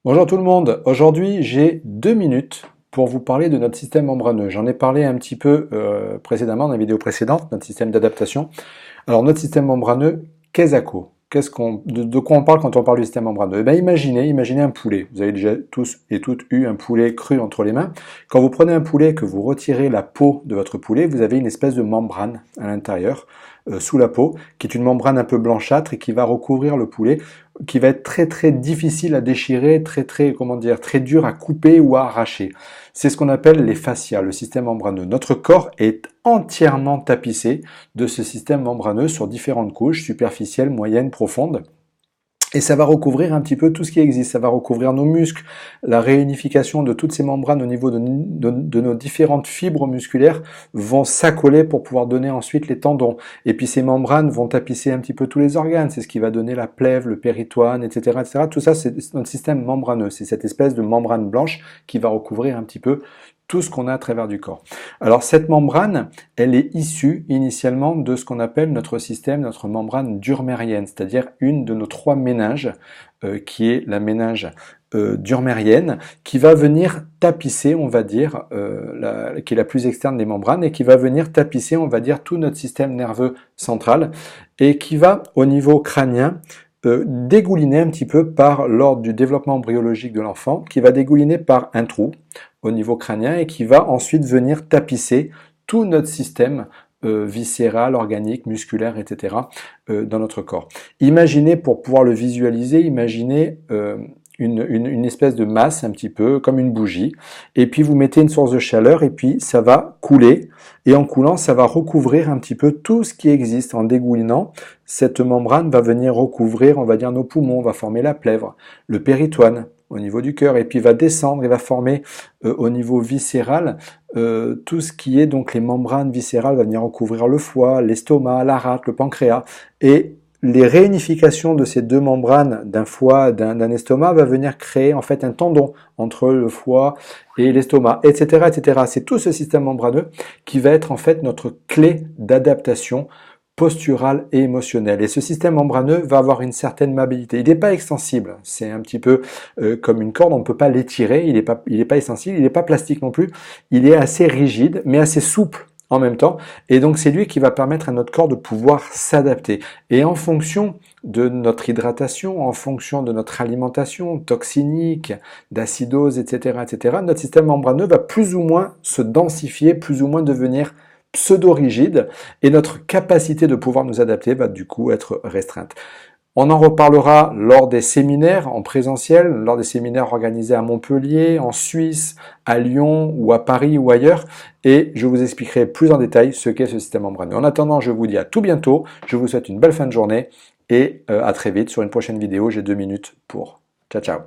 Bonjour tout le monde, aujourd'hui j'ai 2 minutes pour vous parler de notre système membraneux. J'en ai parlé un petit peu précédemment dans la vidéo précédente, notre système d'adaptation. Alors notre système membraneux, de quoi on parle quand on parle du système membraneux? Eh bien, imaginez un poulet. Vous avez déjà tous et toutes eu un poulet cru entre les mains. Quand vous prenez un poulet, que vous retirez la peau de votre poulet, vous avez une espèce de membrane à l'intérieur, sous la peau, qui est une membrane un peu blanchâtre et qui va recouvrir le poulet, qui va être très difficile à déchirer, très dur à couper ou à arracher. C'est ce qu'on appelle les fascias, le système membraneux. Notre corps est entièrement tapissé de ce système membraneux sur différentes couches, superficielles, moyennes, profondes. Et ça va recouvrir un petit peu tout ce qui existe. Ça va recouvrir nos muscles, la réunification de toutes ces membranes au niveau de nos différentes fibres musculaires vont s'accoler pour pouvoir donner ensuite les tendons. Et puis ces membranes vont tapisser un petit peu tous les organes. C'est ce qui va donner la plèvre, le péritoine, etc., etc. Tout ça, c'est notre système membraneux. C'est cette espèce de membrane blanche qui va recouvrir un petit peu tout ce qu'on a à travers du corps. Alors cette membrane, elle est issue initialement de ce qu'on appelle notre membrane durmérienne, c'est-à-dire une de nos 3 méninges, qui est la méninge durmérienne, qui va venir tapisser, on va dire, qui est la plus externe des membranes, et qui va venir tapisser, on va dire, tout notre système nerveux central, et qui va, au niveau crânien, dégouliner un petit peu lors du développement embryologique de l'enfant, qui va dégouliner par un trou au niveau crânien et qui va ensuite venir tapisser tout notre système viscéral, organique, musculaire, etc. Dans notre corps. Imaginez, pour pouvoir le visualiser, imaginez une espèce de masse un petit peu comme une bougie, et puis vous mettez une source de chaleur et puis ça va couler, et en coulant ça va recouvrir un petit peu tout ce qui existe. En dégoulinant, cette membrane va venir recouvrir, on va dire, nos poumons, va former la plèvre, le péritoine au niveau du cœur, et puis va descendre et va former au niveau viscéral tout ce qui est donc les membranes viscérales, va venir recouvrir le foie, l'estomac, la rate, le pancréas, et les réunifications de ces 2 membranes d'un foie, d'un estomac, va venir créer en fait un tendon entre le foie et l'estomac, etc., etc. C'est tout ce système membraneux qui va être en fait notre clé d'adaptation posturale et émotionnelle. Et ce système membraneux va avoir une certaine mobilité. Il n'est pas extensible, c'est un petit peu comme une corde, on ne peut pas l'étirer, il n'est pas extensible, il n'est pas plastique non plus, il est assez rigide, mais assez souple en même temps, et donc c'est lui qui va permettre à notre corps de pouvoir s'adapter. Et en fonction de notre hydratation, en fonction de notre alimentation toxinique, d'acidose, etc., etc., notre système membraneux va plus ou moins se densifier, plus ou moins devenir pseudo-rigide, et notre capacité de pouvoir nous adapter va du coup être restreinte. On en reparlera lors des séminaires en présentiel, lors des séminaires organisés à Montpellier, en Suisse, à Lyon ou à Paris ou ailleurs, et je vous expliquerai plus en détail ce qu'est ce système membraneux. En attendant, je vous dis à tout bientôt, je vous souhaite une belle fin de journée et à très vite sur une prochaine vidéo, j'ai 2 minutes pour. Ciao, ciao.